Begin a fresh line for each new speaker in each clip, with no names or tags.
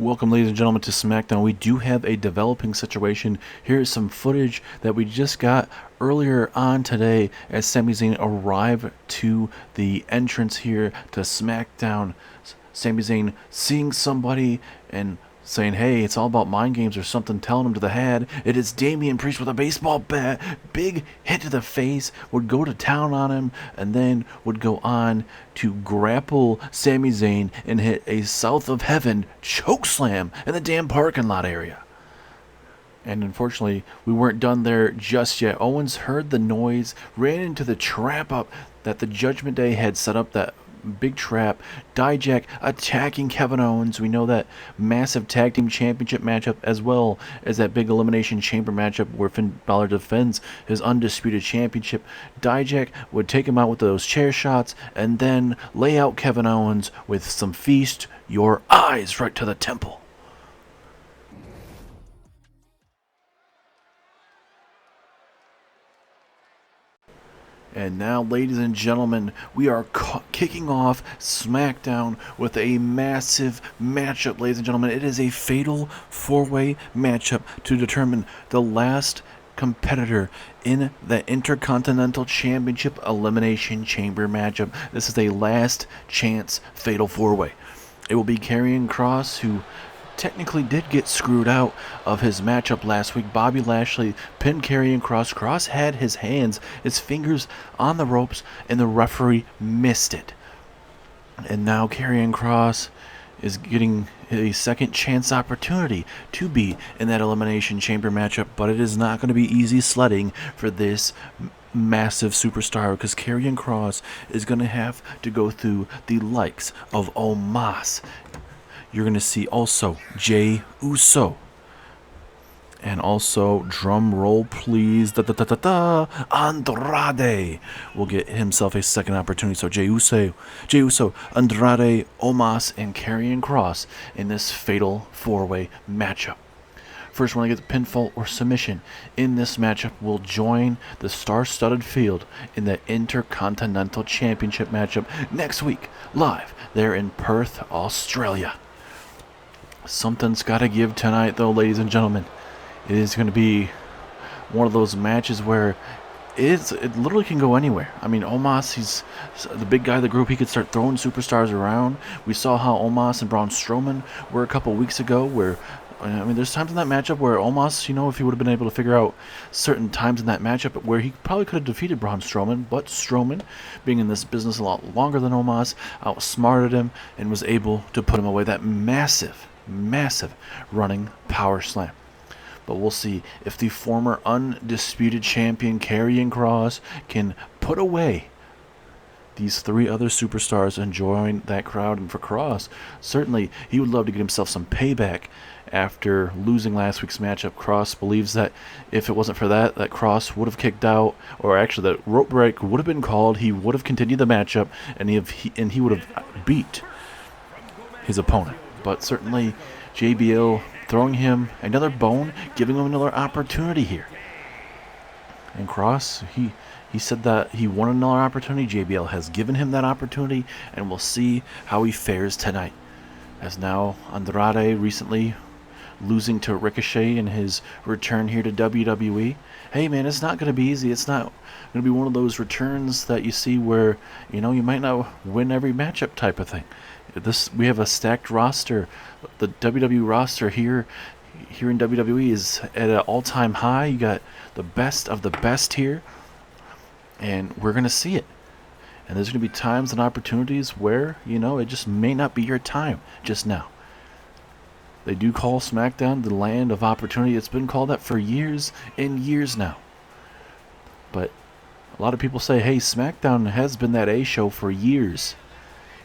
Welcome, ladies and gentlemen, to Smackdown. We do have a developing situation. Here is some footage that we just got earlier on today as Sami Zayn arrived to the entrance here to Smackdown. Sami Zayn seeing somebody and saying, hey, it's all about mind games or something, telling him to the head. It is Damian Priest with a baseball bat. Big hit to the face, would go to town on him, and then would go on to grapple Sami Zayn and hit a South of Heaven chokeslam in the damn parking lot area. And unfortunately, we weren't done there just yet. Owens heard the noise, ran into the trap up that the Judgment Day had set up, that big trap. Dijak attacking Kevin Owens. We know that massive tag team championship matchup, as well as that big Elimination Chamber matchup where Finn Balor defends his Undisputed Championship. Dijak would take him out with those chair shots and then lay out Kevin Owens with some feast your eyes right to the temple. And now, ladies and gentlemen, we are kicking off SmackDown with a massive matchup, ladies and gentlemen. It is a fatal four-way matchup to determine the last competitor in the Intercontinental Championship Elimination Chamber matchup. This is a last chance fatal four-way. It will be Karrion Kross, who technically did get screwed out of his matchup last week. Bobby Lashley pinned Karrion Kross. Kross had his fingers on the ropes, and the referee missed it. And now Karrion Kross is getting a second chance opportunity to be in that Elimination Chamber matchup, but it is not going to be easy sledding for this massive superstar, because Karrion Kross is going to have to go through the likes of Omos. You're going to see also Jey Uso. And also, drum roll please, Andrade will get himself a second opportunity. So Jey Uso, Andrade, Omos, and Karrion Kross in this fatal four-way matchup. First one to get the pinfall or submission in this matchup will join the star-studded field in the Intercontinental Championship matchup next week, live there in Perth, Australia. Something's got to give tonight, though, ladies and gentlemen. It is going to be one of those matches where it literally can go anywhere. I mean, Omos, he's the big guy of the group. He could start throwing superstars around. We saw how Omos and Braun Strowman were a couple weeks ago, where, I mean, there's times in that matchup where Omos, if he would have been able to figure out certain times in that matchup where he probably could have defeated Braun Strowman, but Strowman, being in this business a lot longer than Omos, outsmarted him and was able to put him away. That massive running power slam. But we'll see if the former undisputed champion Karrion Kross can put away these three other superstars and join that crowd. And for Kross, certainly he would love to get himself some payback after losing last week's matchup. Kross believes that if it wasn't for that Kross would have kicked out, or actually that rope break would have been called. He would have continued the matchup, and he would have beat his opponent. But certainly JBL throwing him another bone, giving him another opportunity here. And Kross, he said that he wanted another opportunity. JBL has given him that opportunity, and we'll see how he fares tonight. As now Andrade recently losing to Ricochet in his return here to WWE. Hey man, it's not going to be easy. It's not going to be one of those returns that you see where, you might not win every matchup type of thing. We have a stacked roster. The WWE roster here in WWE is at an all-time high. You got the best of the best here, and we're going to see it. And there's going to be times and opportunities where, it just may not be your time just now. They do call SmackDown the land of opportunity. It's been called that for years and years now. But a lot of people say, hey, SmackDown has been that A show for years.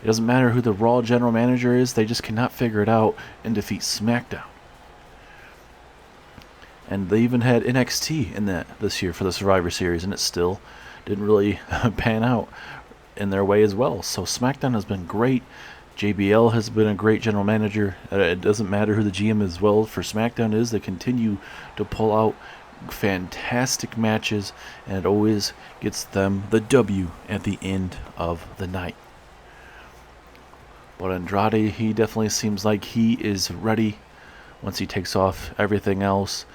It doesn't matter who the Raw general manager is, they just cannot figure it out and defeat SmackDown. And they even had NXT in that this year for the Survivor Series, and it still didn't really pan out in their way as well. So SmackDown has been great. JBL has been a great general manager. It doesn't matter who the GM as well for SmackDown is. They continue to pull out fantastic matches, and it always gets them the W at the end of the night. But Andrade, he definitely seems like he is ready once he takes off everything else.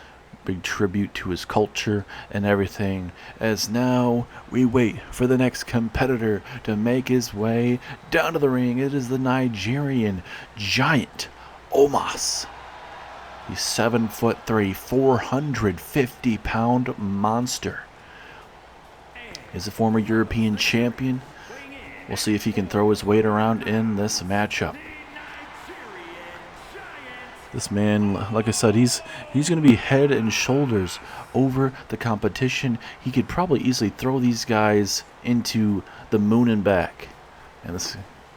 Big tribute to his culture and everything, as now we wait for the next competitor to make his way down to the ring. It is the Nigerian giant, Omos. He's 7'3", 450-pound monster. He's a former European champion. We'll see if he can throw his weight around in this matchup. This man, like I said, he's going to be head and shoulders over the competition. He could probably easily throw these guys into the moon and back.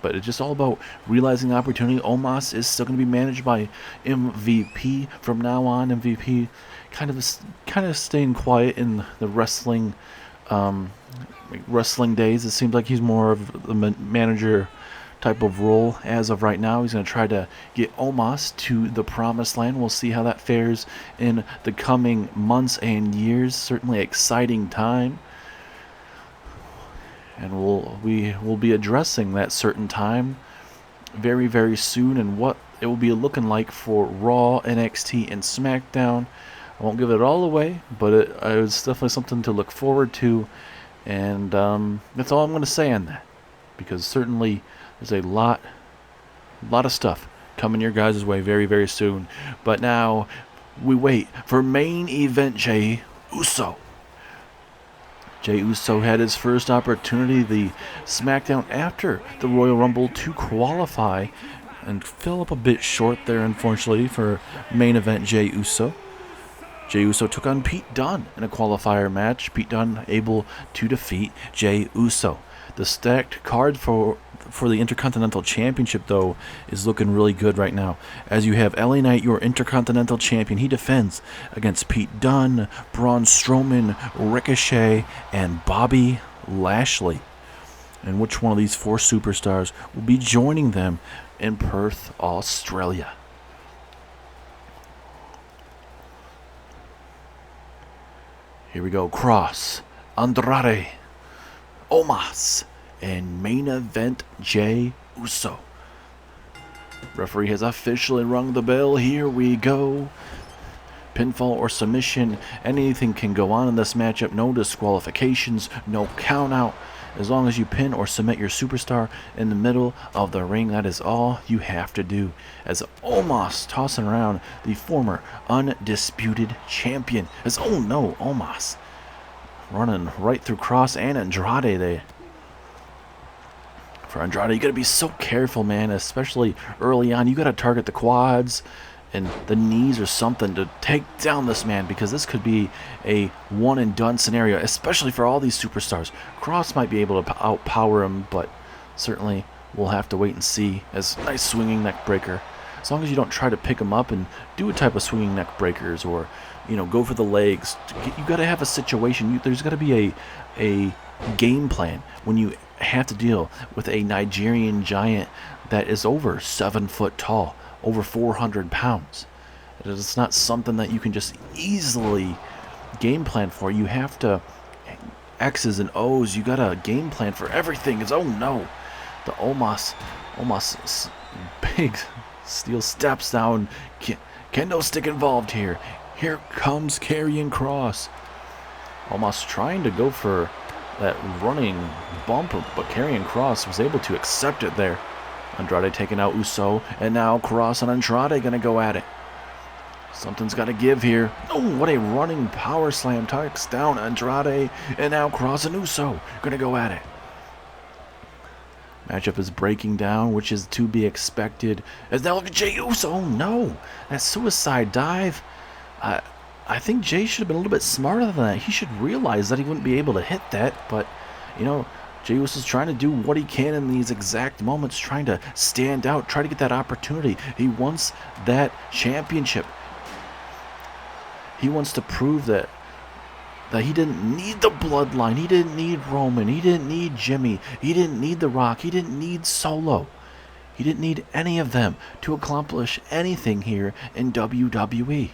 But it's just all about realizing the opportunity. Omos is still going to be managed by MVP from now on. MVP kind of staying quiet in the wrestling days. It seems like he's more of the manager type of role as of right now. He's going to try to get Omos to the promised land. We'll see how that fares in the coming months and years. Certainly exciting time. And we will be addressing that certain time very, very soon, and what it will be looking like for Raw, NXT, and Smackdown. I won't give it all away, but it's definitely something to look forward to. And that's all I'm going to say on that, because certainly there's a lot of stuff coming your guys' way very, very soon. But now we wait for main event Jey Uso. Jey Uso had his first opportunity, the SmackDown after the Royal Rumble, to qualify and fell up a bit short there, unfortunately, for main event Jey Uso. Jey Uso took on Pete Dunne in a qualifier match. Pete Dunne able to defeat Jey Uso. The stacked card for the Intercontinental Championship, though, is looking really good right now, as you have LA Knight, your Intercontinental Champion. He defends against Pete Dunne, Braun Strowman, Ricochet, and Bobby Lashley. And which one of these four superstars will be joining them in Perth, Australia? Here we go. Kross, Andrade, Omos, and main event Jey Uso. Referee has officially rung the bell. Here we go. Pinfall or submission, anything can go on in this matchup. No disqualifications, no count out. As long as you pin or submit your superstar in the middle of the ring, that is all you have to do. As Omos tossing around the former Undisputed Champion. Oh no, Omos running right through Kross and Andrade there. For Andrade, you got to be so careful, man, especially early on. You got to target the quads and the knees or something to take down this man, because this could be a one and done scenario, especially for all these superstars. Kross might be able to outpower him, but certainly we'll have to wait and see. As nice swinging neck breaker. As long as you don't try to pick him up and do a type of swinging neck breakers, or go for the legs. You got to have a situation. There's got to be a game plan when you have to deal with a Nigerian giant that is over 7 foot tall, over 400 pounds. It's not something that you can just easily game plan for. You have to X's and O's. You got to game plan for everything. Oh no, the Omos big steel steps down. Kendo stick involved here. Here comes Karrion Kross. Omos trying to go for that running bump, but Karrion Kross was able to accept it there. Andrade taking out Uso, and now Kross and Andrade gonna go at it. Something's got to give here. Oh, what a running power slam. Takes down Andrade, and now Kross and Uso gonna go at it. Matchup is breaking down, which is to be expected. As now look at Jey Uso. Oh no, that suicide dive. I think Jey should have been a little bit smarter than that. He should realize that he wouldn't be able to hit that, but Jey Uso's trying to do what he can in these exact moments, trying to stand out, try to get that opportunity. He wants that championship. He wants to prove that he didn't need the bloodline. He didn't need Roman. He didn't need Jimmy. He didn't need The Rock. He didn't need Solo. He didn't need any of them to accomplish anything here in WWE.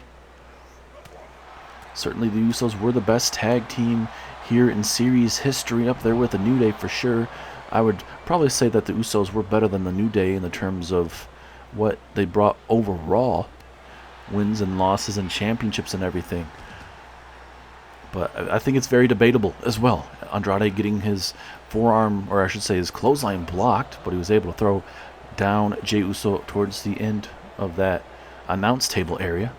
Certainly the Usos were the best tag team here in series history, up there with the New Day for sure. I would probably say that the Usos were better than the New Day in the terms of what they brought overall, wins and losses and championships and everything. But I think it's very debatable as well. Andrade getting his forearm, or I should say his clothesline blocked, but he was able to throw down Jey Uso towards the end of that announce table area.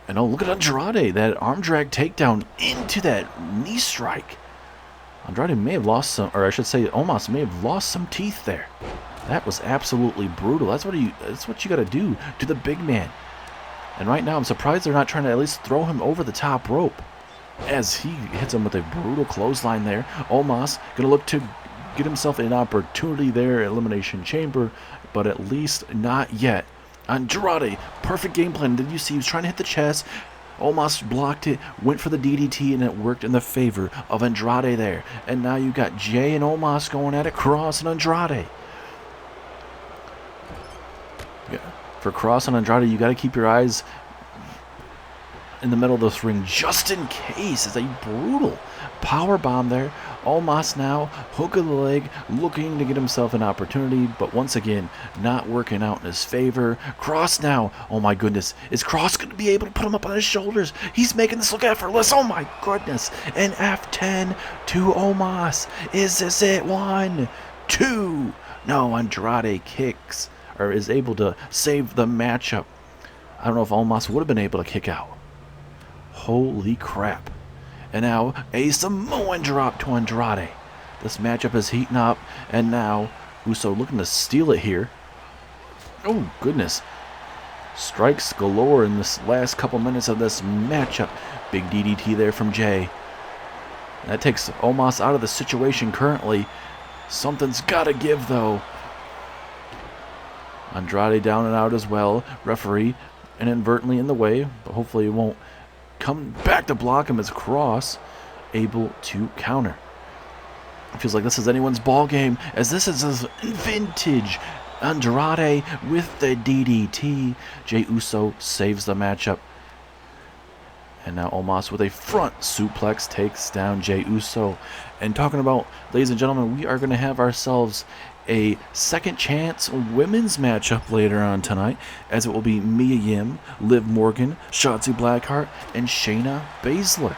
And oh, look at Andrade, that arm drag takedown into that knee strike. Andrade may have lost some, or I should say Omos may have lost some teeth there. That was absolutely brutal. That's what you got to do to the big man. And right now I'm surprised they're not trying to at least throw him over the top rope, as he hits him with a brutal clothesline there. Omos going to look to get himself an opportunity there at Elimination Chamber, but at least not yet. Andrade, perfect game plan. Did you see he was trying to hit the chest? Omos blocked it, went for the DDT, and it worked in the favor of Andrade there. And now you got Jey and Omos going at it, Kross and Andrade. Yeah. For Kross and Andrade, you got to keep your eyes in the middle of this ring just in case. It's a brutal power bomb there. Omos now, hook of the leg, looking to get himself an opportunity, but once again, not working out in his favor. Kross now, oh my goodness, is Kross going to be able to put him up on his shoulders? He's making this look effortless, oh my goodness. An F10 to Omos. Is this it? 1, 2. No, Andrade kicks, or is able to save the matchup. I don't know if Omos would have been able to kick out. Holy crap. And now a Samoan drop to Andrade. This matchup is heating up, and now Uso looking to steal it here. Oh, goodness. Strikes galore in this last couple minutes of this matchup. Big DDT there from Jey. That takes Omos out of the situation currently. Something's got to give, though. Andrade down and out as well. Referee inadvertently in the way, but hopefully it won't come back to block him as Kross able to counter. It feels like this is anyone's ball game, as this is his vintage Andrade with the DDT. Jey Uso saves the matchup. And now Omos with a front suplex takes down Jey Uso. And talking about, ladies and gentlemen, we are going to have ourselves a second chance women's matchup later on tonight, as it will be Mia Yim, Liv Morgan, Shotzi Blackheart, and Shayna Baszler.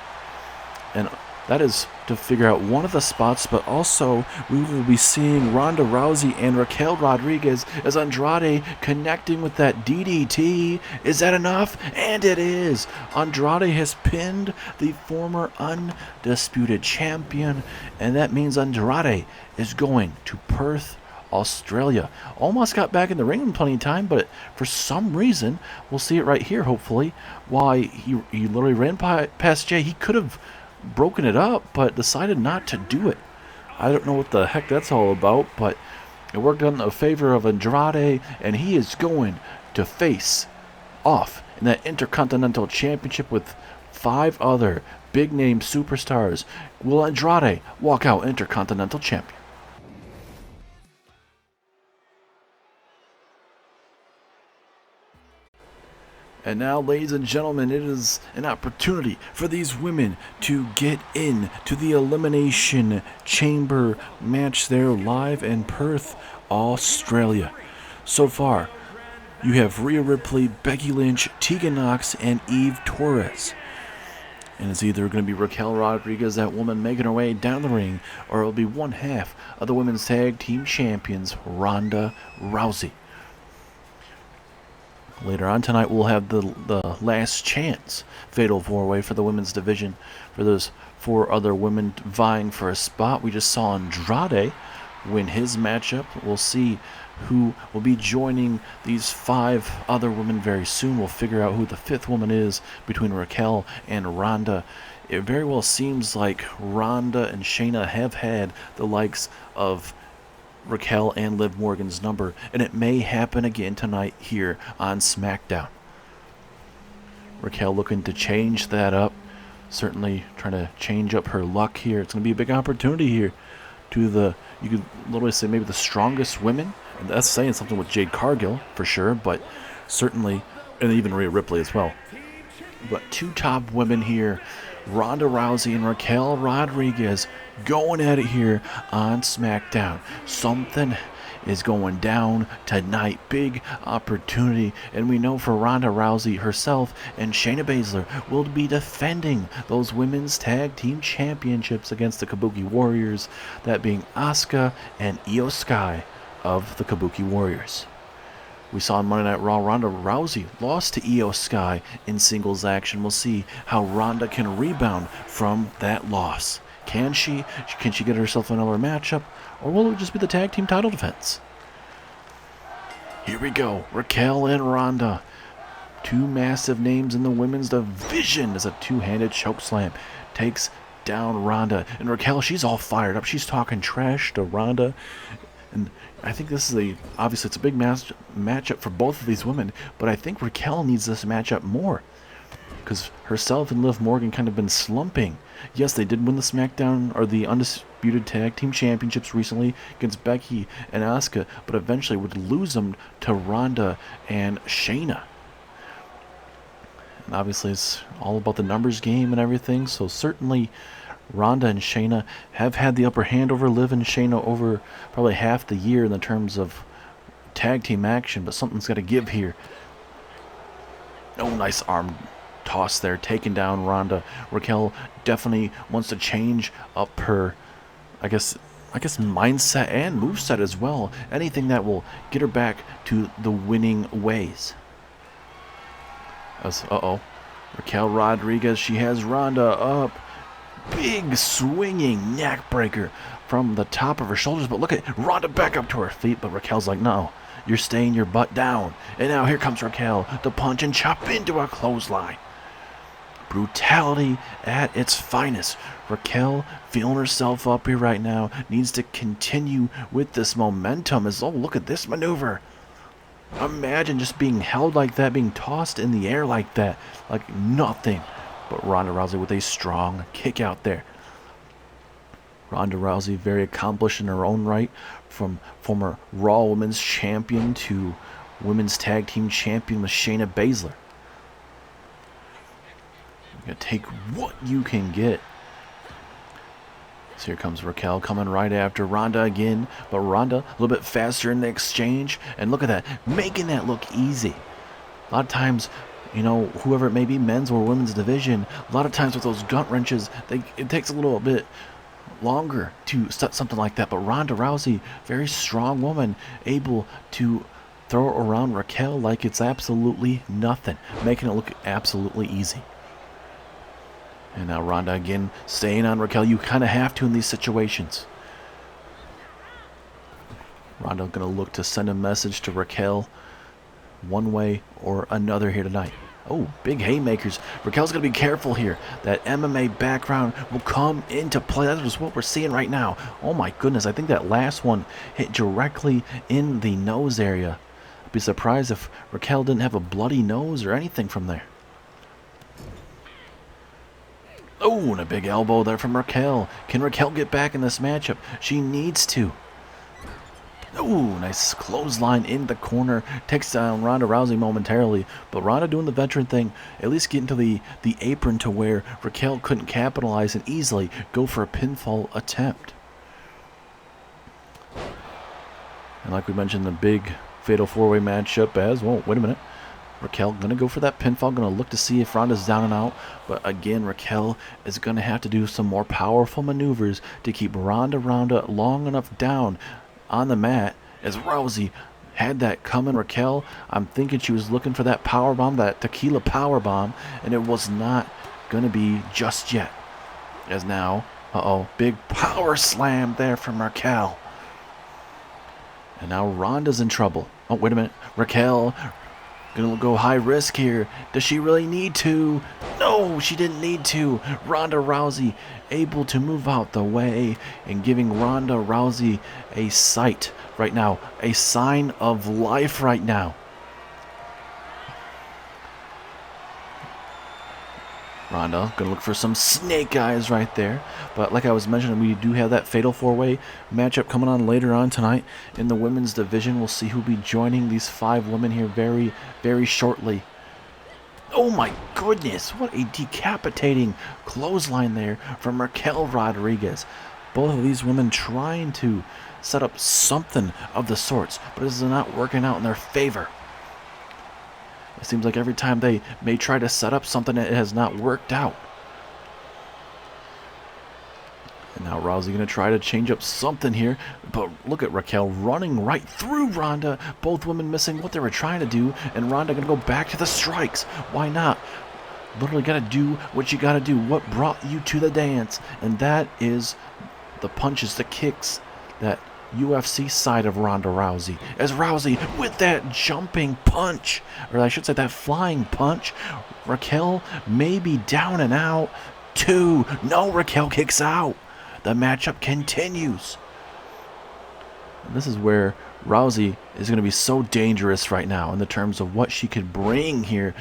And that is to figure out one of the spots, but also we will be seeing Ronda Rousey and Raquel Rodriguez as Andrade connecting with that DDT. Is that enough? And it is. Andrade has pinned the former Undisputed Champion, and that means Andrade is going to Perth, Australia. Almost got back in the ring in plenty of time, but for some reason, we'll see it right here, hopefully, why he literally ran past Jey. He could have broken it up, but decided not to do it. I don't know what the heck that's all about, but it worked in the favor of Andrade, and he is going to face off in that Intercontinental Championship with 5 other big-name superstars. Will Andrade walk out Intercontinental Champion? And now, ladies and gentlemen, it is an opportunity for these women to get in to the Elimination Chamber match there live in Perth, Australia. So far, you have Rhea Ripley, Becky Lynch, Tegan Nox, and Eve Torres. And it's either going to be Raquel Rodriguez, that woman, making her way down the ring, or it'll be one half of the women's tag team champions, Ronda Rousey. Later on tonight, we'll have the last chance fatal 4-way for the women's division. For those 4 other women vying for a spot, we just saw Andrade win his matchup. We'll see who will be joining these 5 other women very soon. We'll figure out who the 5th woman is between Raquel and Ronda. It very well seems like Ronda and Shayna have had the likes of Raquel and Liv Morgan's number, and it may happen again tonight here on Smackdown. Raquel looking to change that up, certainly trying to change up her luck here. It's going to be a big opportunity here to you could literally say maybe the strongest women, and that's saying something with Jade Cargill for sure, but certainly, and even Rhea Ripley as well. But 2 top women here Ronda Rousey and Raquel Rodriguez going at it here on SmackDown. Something is going down tonight. Big opportunity. And we know for Ronda Rousey herself and Shayna Baszler will be defending those women's tag team championships against the Kabuki Warriors. That being Asuka and Io Sky of the Kabuki Warriors. We saw on Monday Night Raw, Ronda Rousey lost to Io Sky in singles action. We'll see how Ronda can rebound from that loss. Can she? Can she get herself another matchup? Or will it just be the tag team title defense? Here we go. Raquel and Ronda. Two massive names in the women's division as a two-handed chokeslam takes down Ronda. And Raquel, she's all fired up. She's talking trash to Ronda. And I think this is obviously it's a big matchup for both of these women, but I think Raquel needs this matchup more because herself and Liv Morgan kind of been slumping. Yes, they did win the Smackdown or the Undisputed Tag Team Championships recently against Becky and Asuka, but eventually would lose them to Ronda and Shayna. And obviously it's all about the numbers game and everything, so certainly Ronda and Shayna have had the upper hand over Liv and Shayna over probably half the year in the terms of tag team action, but something's got to give here. Oh, nice arm toss there, taking down Ronda. Raquel definitely wants to change up her, I guess mindset and moveset as well. Anything that will get her back to the winning ways. Raquel Rodriguez, she has Ronda up. Big swinging neck breaker from the top of her shoulders, but look at Ronda back up to her feet, but Raquel's like, no, you're staying your butt down. And now here comes Raquel to punch and chop into a clothesline. Brutality at its finest. Raquel feeling herself up here right now, needs to continue with this momentum as, oh, look at this maneuver. Imagine just being held like that, being tossed in the air like that, like nothing. But Ronda Rousey with a strong kick out there. Ronda Rousey very accomplished in her own right, from former Raw Women's Champion to Women's Tag Team Champion with Shayna Baszler. You gotta take what you can get. So here comes Raquel coming right after Ronda again, but Ronda a little bit faster in the exchange, and look at that, making that look easy. A lot of times, you know, whoever it may be, men's or women's division, a lot of times with those gut wrenches, it takes a little bit longer to set something like that. But Ronda Rousey, very strong woman, able to throw around Raquel like it's absolutely nothing, making it look absolutely easy. And now Ronda again staying on Raquel. You kind of have to in these situations. Ronda going to look to send a message to Raquel one way or another here tonight. Oh, big haymakers. Raquel's going to be careful here. That MMA background will come into play. That is what we're seeing right now. Oh my goodness, I think that last one hit directly in the nose area. I'd be surprised if Raquel didn't have a bloody nose or anything from there. Oh, and a big elbow there from Raquel. Can Raquel get back in this matchup? She needs to. Oh, nice clothesline in the corner. Takes down Ronda Rousey momentarily. But Ronda doing the veteran thing, at least getting to the apron to where Raquel couldn't capitalize and easily go for a pinfall attempt. And like we mentioned, the big fatal four-way matchup as well. Wait a minute. Raquel going to go for that pinfall. Going to look to see if Ronda's down and out. But again, Raquel is going to have to do some more powerful maneuvers to keep Ronda long enough down on the mat, as Rousey had that coming. Raquel, I'm thinking she was looking for that power bomb, that tequila power bomb, and it was not going to be just yet. As now, big power slam there from Raquel. And now Ronda's in trouble. Oh, wait a minute. Raquel gonna go high risk here. Does she really need to? No, she didn't need to. Ronda Rousey able to move out the way and giving Ronda Rousey a sight right now, a sign of life right now. Ronda gonna look for some snake eyes right there. But like I was mentioning, we do have that fatal four-way matchup coming on later on tonight in the women's division. We'll see who'll be joining these 5 women here very, very shortly. Oh my goodness, what a decapitating clothesline there from Raquel Rodriguez. Both of these women trying to set up something of the sorts, but this is not working out in their favor. It seems like every time they may try to set up something, it has not worked out. And now Rousey going to try to change up something here. But look at Raquel running right through Ronda. Both women missing what they were trying to do. And Ronda going to go back to the strikes. Why not? Literally got to do what you got to do. What brought you to the dance? And that is the punches, the kicks, that UFC side of Ronda Rousey. As Rousey with that jumping punch, or I should say that flying punch, Raquel may be down and out. 2. No, Raquel kicks out. The matchup continues. And this is where Rousey is going to be so dangerous right now in the terms of what she could bring here.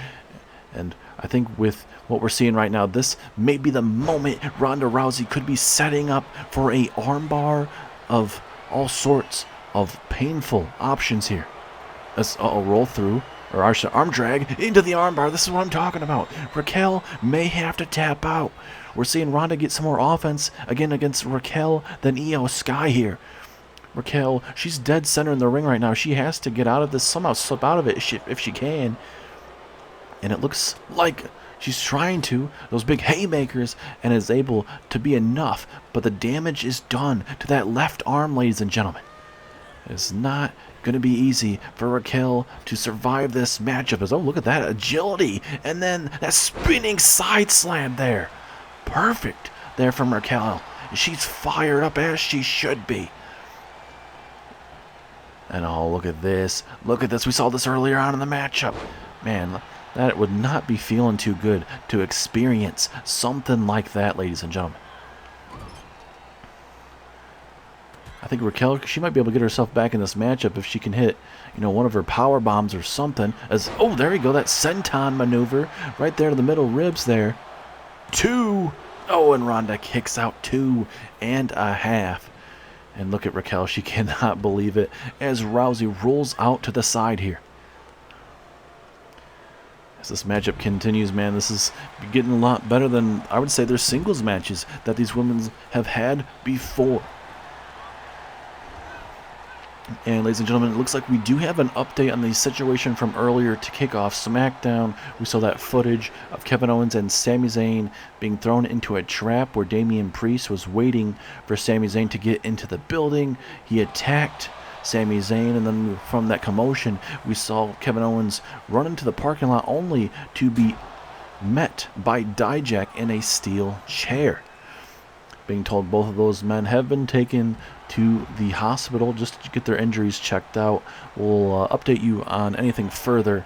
And I think with what we're seeing right now, this may be the moment Ronda Rousey could be setting up for a armbar of all sorts of painful options here. Let's roll through, or arm drag into the armbar. This is what I'm talking about. Raquel may have to tap out. We're seeing Ronda get some more offense again against Raquel than Io Sky here. Raquel, she's dead center in the ring right now. She has to get out of this, somehow slip out of it if she can. And it looks like she's trying to, those big haymakers, and is able to be enough. But the damage is done to that left arm, ladies and gentlemen. It's not going to be easy for Raquel to survive this matchup. As, oh, look at that agility. And then that spinning side slam there. Perfect there from Raquel. She's fired up as she should be. And oh, look at this. Look at this. We saw this earlier on in the matchup. Man, that would not be feeling too good to experience something like that, ladies and gentlemen. I think Raquel, she might be able to get herself back in this matchup if she can hit, one of her power bombs or something. As, oh, there you go, that senton maneuver right there to the middle ribs there. 2. Oh, and Ronda kicks out 2.5. And look at Raquel, she cannot believe it as Rousey rolls out to the side here. As this matchup continues, man, this is getting a lot better than, I would say, their singles matches that these women have had before. And ladies and gentlemen, it looks like we do have an update on the situation from earlier to kick off SmackDown. We saw that footage of Kevin Owens and Sami Zayn being thrown into a trap where Damian Priest was waiting for Sami Zayn to get into the building. He attacked Sami Zayn, and then from that commotion, we saw Kevin Owens run into the parking lot only to be met by Dijak in a steel chair. Being told both of those men have been taken to the hospital just to get their injuries checked out. We'll update you on anything further,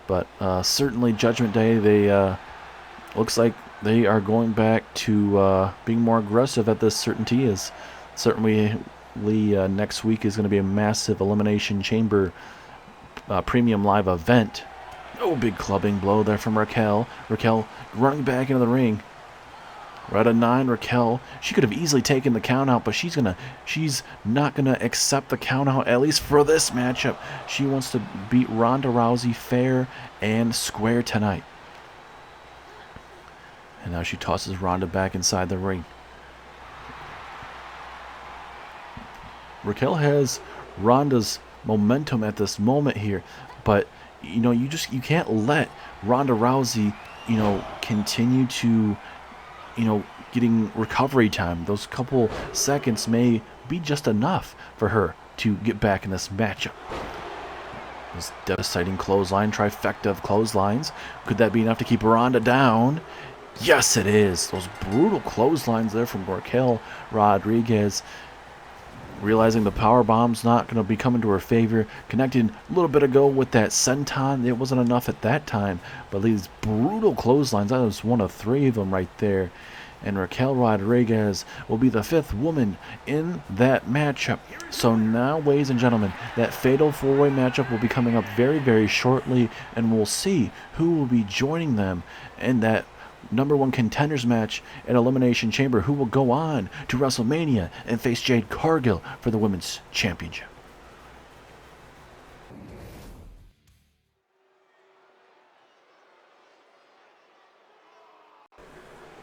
but certainly Judgment Day, they looks like they are going back to being more aggressive at this. Certainty is certainly next week is going to be a massive Elimination Chamber premium live event. Oh, big clubbing blow there from Raquel. Raquel running back into the ring. We're at a 9, Raquel. She could have easily taken the count out, but she's not gonna accept the count out, at least for this matchup. She wants to beat Ronda Rousey fair and square tonight. And now she tosses Ronda back inside the ring. Raquel has Ronda's momentum at this moment here, but you can't let Ronda Rousey continue to getting recovery time. Those couple seconds may be just enough for her to get back in this matchup. This devastating clothesline, trifecta of clotheslines. Could that be enough to keep Ronda down? Yes, it is. Those brutal clotheslines there from Raquel Rodriguez. Realizing the power bomb's not going to be coming to her favor. Connecting a little bit ago with that senton. It wasn't enough at that time. But these brutal clotheslines, that was one of 3 of them right there. And Raquel Rodriguez will be the 5th woman in that matchup. So now, ladies and gentlemen, that fatal 4-way matchup will be coming up very, very shortly. And we'll see who will be joining them in that #1 contenders match at Elimination Chamber, who will go on to WrestleMania and face Jade Cargill for the Women's Championship.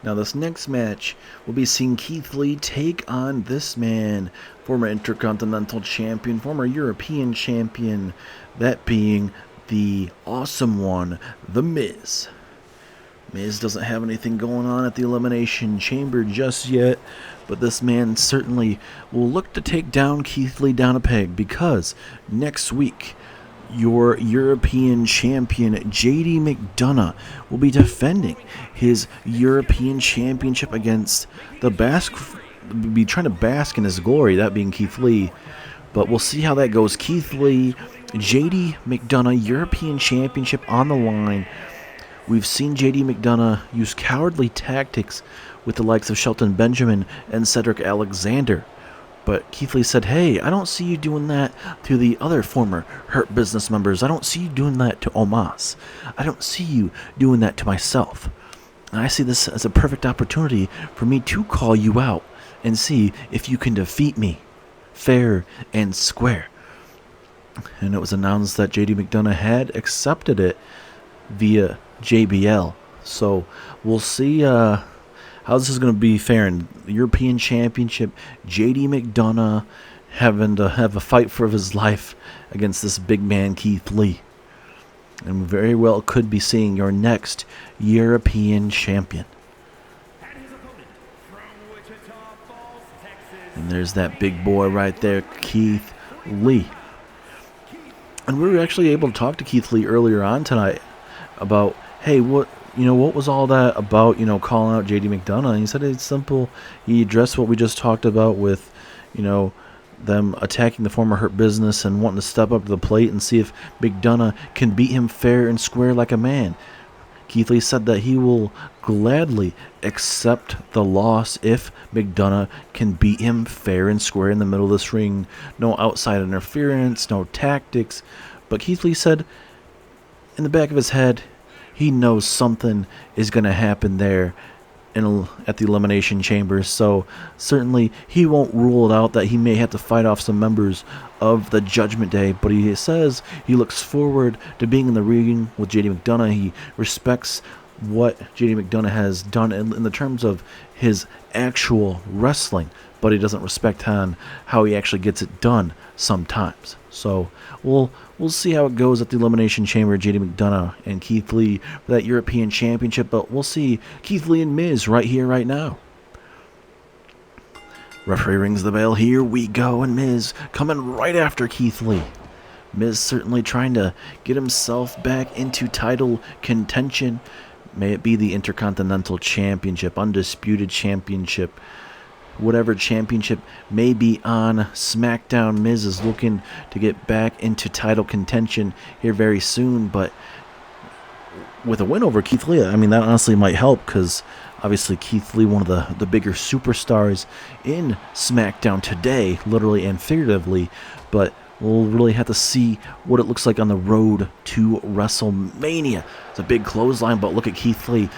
Now this next match, we'll be seeing Keith Lee take on this man, former Intercontinental Champion, former European Champion, that being the Awesome One, The Miz. Miz doesn't have anything going on at the Elimination Chamber just yet, but this man certainly will look to take down Keith Lee down a peg, because next week, your European Champion, JD McDonagh, will be defending his European Championship against be trying to bask in his glory, that being Keith Lee. But we'll see how that goes. Keith Lee, JD McDonagh, European Championship on the line. We've seen JD McDonagh use cowardly tactics with the likes of Shelton Benjamin and Cedric Alexander. But Keith Lee said, hey, I don't see you doing that to the other former Hurt Business members. I don't see you doing that to Omos. I don't see you doing that to myself. And I see this as a perfect opportunity for me to call you out and see if you can defeat me fair and square. And it was announced that JD McDonagh had accepted it via JBL. So we'll see how this is going to be fair in the European Championship. JD McDonagh having to have a fight for his life against this big man Keith Lee. And very well could be seeing your next European Champion. And there's that big boy right there, Keith Lee. And we were actually able to talk to Keith Lee earlier on tonight about, hey, what was all that about, calling out JD McDonagh? And he said it's simple. He addressed what we just talked about with, them attacking the former Hurt Business and wanting to step up to the plate and see if McDonagh can beat him fair and square like a man. Keith Lee said that he will gladly accept the loss if McDonagh can beat him fair and square in the middle of this ring. No outside interference, no tactics. But Keith Lee said in the back of his head, he knows something is going to happen there at the Elimination Chamber, so certainly he won't rule it out that he may have to fight off some members of the Judgment Day, but he says he looks forward to being in the ring with JD McDonagh. He respects what JD McDonagh has done in the terms of his actual wrestling, but he doesn't respect on how he actually gets it done sometimes. So we'll see how it goes at the Elimination Chamber, JD McDonagh and Keith Lee for that European Championship, but we'll see Keith Lee and Miz right here, right now. Referee rings the bell. Here we go, and Miz coming right after Keith Lee. Miz certainly trying to get himself back into title contention. May it be the Intercontinental Championship, Undisputed Championship, whatever championship may be on Smackdown. Miz is looking to get back into title contention here very soon, but with a win over Keith Lee, I mean, that honestly might help, because obviously Keith Lee, one of the bigger superstars in Smackdown today, literally and figuratively, but we'll really have to see what it looks like on the road to WrestleMania. It's a big clothesline, but look at Keith Lee.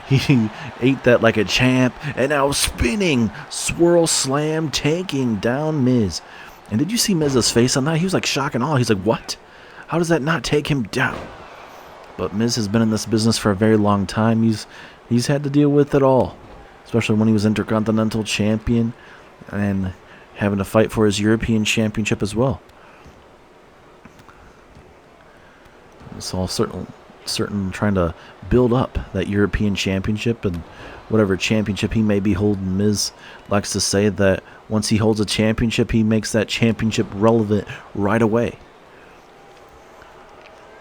He ate that like a champ, and now spinning, swirl slam, taking down Miz. And did you see Miz's face on that? He was like shock and awe. He's like, what? How does that not take him down? But Miz has been in this business for a very long time. He's had to deal with it all, especially when he was Intercontinental Champion and having to fight for his European Championship as well. It's all certain trying to build up that European Championship and whatever championship he may be holding. Miz likes to say that once he holds a championship, he makes that championship relevant right away.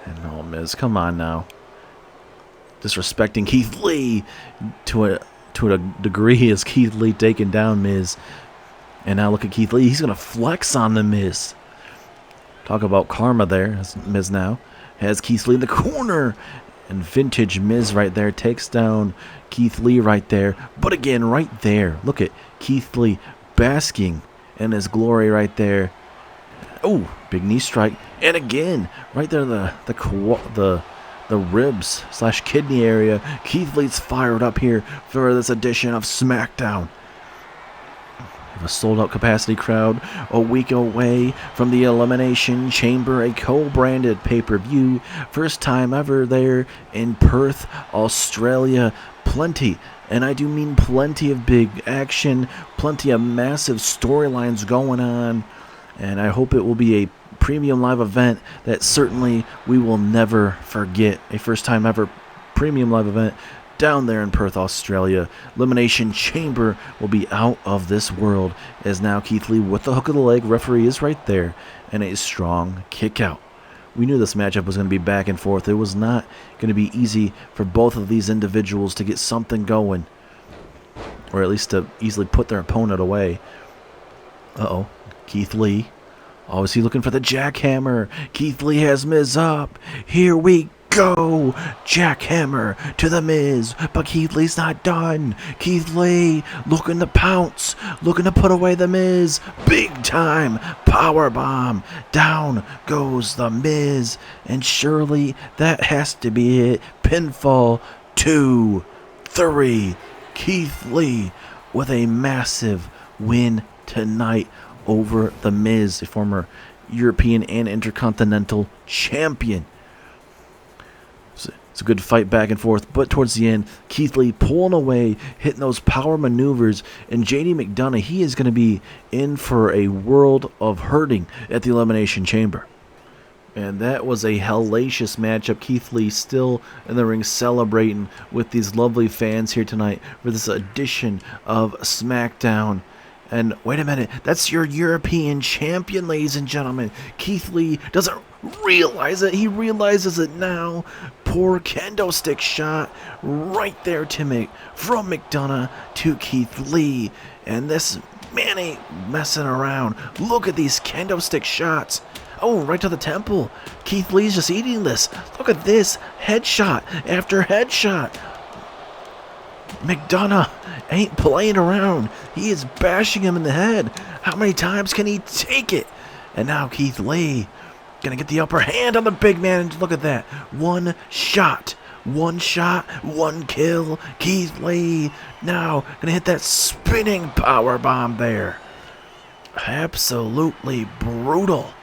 And oh, Miz, come on now. Disrespecting Keith Lee to a degree as Keith Lee taking down Miz. And now look at Keith Lee. He's going to flex on the Miz. Talk about karma there. As Miz now has Keith Lee in the corner. And vintage Miz right there takes down Keith Lee right there. But again, right there, look at Keith Lee basking in his glory right there. Oh, big knee strike. And again, right there, the ribs / kidney area. Keith Lee's fired up here for this edition of Smackdown. A sold-out capacity crowd a week away from the Elimination Chamber, a co-branded pay-per-view. First time ever there in Perth, Australia. plenty, and I do mean plenty of big action, plenty of massive storylines going on, and I hope it will be a premium live event that certainly we will never forget. A first time ever premium live event down there in Perth, Australia. Elimination Chamber will be out of this world, as now Keith Lee with the hook of the leg, referee is right there, and a strong kick out. We knew this matchup was going to be back and forth. It was not going to be easy for both of these individuals to get something going, or at least to easily put their opponent away. Uh-oh, Keith Lee. Oh, is he looking for the jackhammer? Keith Lee has Miz up. Here we go. Jackhammer to the Miz. But Keith Lee's not done. Keith Lee looking to pounce. Looking to put away the Miz. Big time power bomb. Down goes the Miz. And surely that has to be it. Pinfall 2, 3. Keith Lee with a massive win tonight over the Miz, a former European and Intercontinental Champion. It's a good fight back and forth, but towards the end, Keith Lee pulling away, hitting those power maneuvers, and JD McDonagh, he is going to be in for a world of hurting at the Elimination Chamber. And that was a hellacious matchup. Keith Lee still in the ring celebrating with these lovely fans here tonight for this edition of Smackdown. And wait a minute, that's your European champion, ladies and gentlemen. Keith Lee doesn't realize it. He realizes it now. Poor kendo stick shot right there to from McDonagh to Keith Lee. And this man ain't messing around. Look at these kendo stick shots. Oh, right to the temple. Keith Lee's just eating this. Look at this. Headshot after headshot. McDonagh ain't playing around. He is bashing him in the head. How many times can he take it? And now Keith Lee gonna get the upper hand on the big man. Look at that. One shot, one kill. Keith Lee now gonna hit that spinning power bomb there. Absolutely brutal.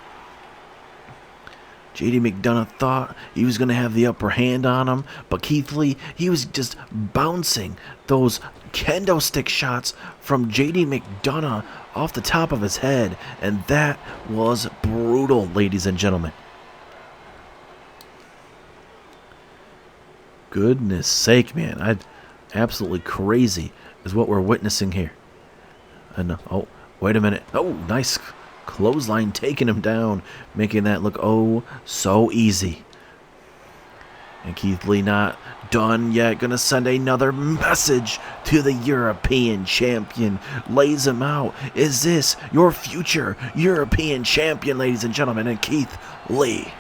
JD McDonagh thought he was going to have the upper hand on him, but Keith Lee, he was just bouncing those kendo stick shots from JD McDonagh off the top of his head, and that was brutal, ladies and gentlemen. Goodness sake, man. Absolutely crazy is what we're witnessing here. And, oh, wait a minute. Oh, nice clothesline taking him down, making that look oh so easy. And Keith Lee not done yet, gonna send another message to the European champion. Lays him out. Is this your future European champion, ladies and gentlemen? And Keith Lee.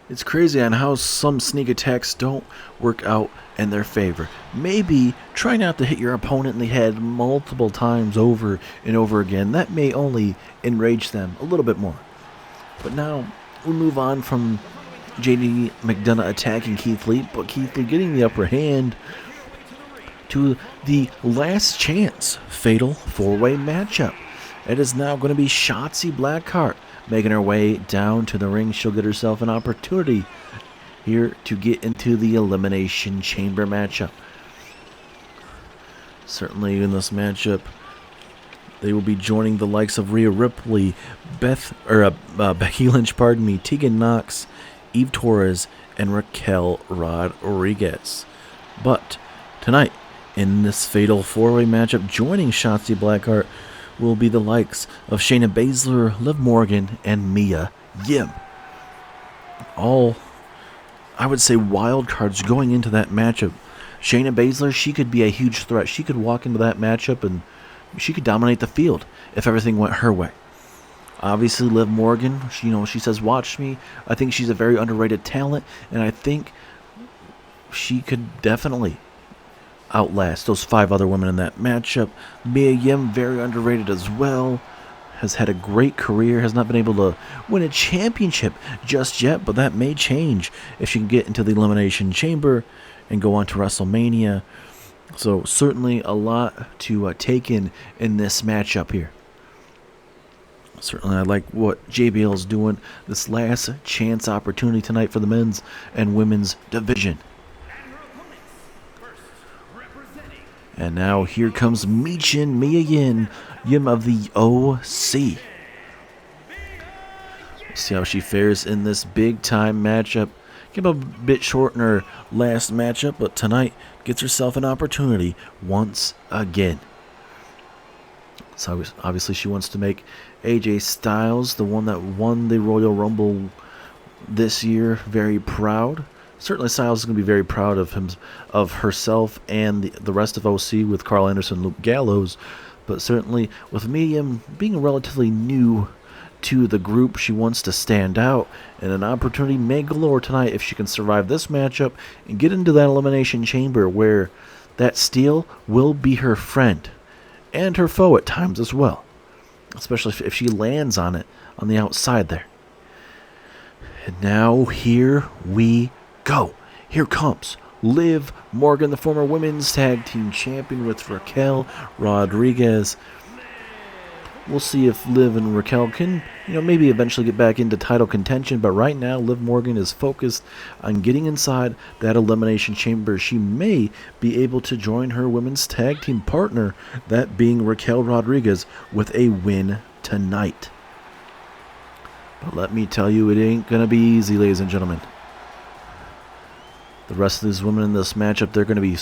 It's crazy on how some sneak attacks don't work out in their favor. Maybe try not to hit your opponent in the head multiple times over and over again. That may only enrage them a little bit more. But now we move on from JD McDonagh attacking Keith Lee, but Keith Lee getting the upper hand to the last chance fatal four-way matchup. It is now going to be Shotzi Blackheart making her way down to the ring. She'll get herself an opportunity here to get into the Elimination Chamber matchup. Certainly in this matchup, they will be joining the likes of Rhea Ripley, Becky Lynch, Tegan Knox, Eve Torres, and Raquel Rodriguez. But tonight, in this fatal four-way matchup, joining Shotzi Blackheart will be the likes of Shayna Baszler, Liv Morgan, and Mia Yim. All, I would say, wild cards going into that matchup. Shayna Baszler, she could be a huge threat. She could walk into that matchup and she could dominate the field if everything went her way. Obviously, Liv Morgan, she says, watch me. I think she's a very underrated talent, and I think she could definitely outlast those 5 other women in that matchup. Mia Yim, very underrated as well. Has had a great career, has not been able to win a championship just yet, but that may change if she can get into the Elimination Chamber and go on to WrestleMania. So certainly a lot to take in this matchup here. Certainly, I like what JBL is doing. This last chance opportunity tonight for the men's and women's division. And now here comes Michin Mia Yim of the OC. See how she fares in this big time matchup. Came up a bit short in her last matchup, but tonight gets herself an opportunity once again. So obviously she wants to make AJ Styles, the one that won the Royal Rumble this year, very proud. Certainly Styles is going to be very proud of him, of herself and the rest of OC with Carl Anderson, Luke Gallows. But certainly with Medium being relatively new to the group, she wants to stand out, and an opportunity may galore tonight if she can survive this matchup and get into that Elimination Chamber where that steel will be her friend and her foe at times as well, especially if she lands on it on the outside there. And now here we go. Here comes Liv Morgan, the former women's tag team champion, with Raquel Rodriguez. We'll see if Liv and Raquel can, maybe eventually get back into title contention. But right now, Liv Morgan is focused on getting inside that Elimination Chamber. She may be able to join her women's tag team partner, that being Raquel Rodriguez, with a win tonight. But let me tell you, it ain't going to be easy, ladies and gentlemen. The rest of these women in this matchup, they're going to be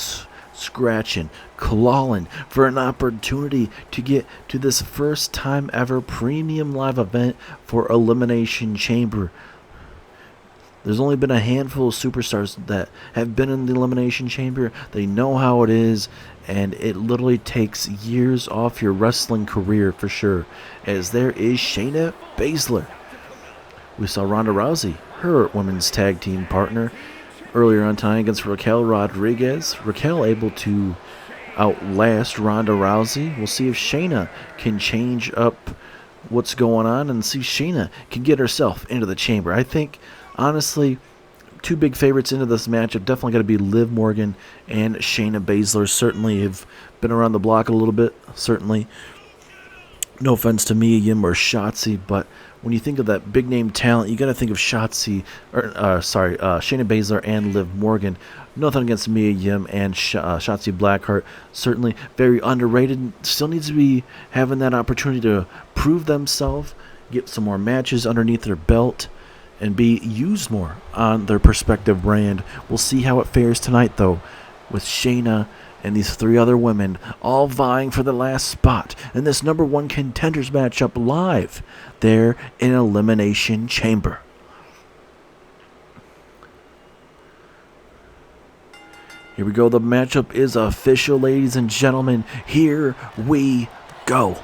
scratching, clawing for an opportunity to get to this first time ever premium live event for Elimination Chamber. There's only been a handful of superstars that have been in the Elimination Chamber. They know how it is, and it literally takes years off your wrestling career for sure. As there is Shayna Baszler. We saw Ronda Rousey, her women's tag team partner, earlier on tonight against Raquel Rodriguez. Raquel able to outlast Ronda Rousey. We'll see if Shayna can change up what's going on and see if Shayna can get herself into the chamber. I think, honestly, two big favorites into this matchup definitely got to be Liv Morgan and Shayna Baszler. Certainly have been around the block a little bit. Certainly, no offense to Mia Yim or Shotzi, but when you think of that big name talent, you got to think of Shayna Baszler and Liv Morgan. Nothing against Mia Yim and Shotzi Blackheart. Certainly very underrated. Still needs to be having that opportunity to prove themselves, get some more matches underneath their belt, and be used more on their respective brand. We'll see how it fares tonight, though, with Shayna and these three other women all vying for the last spot in this number one contenders matchup live there in Elimination Chamber. Here we go. The matchup is official, ladies and gentlemen. Here we go.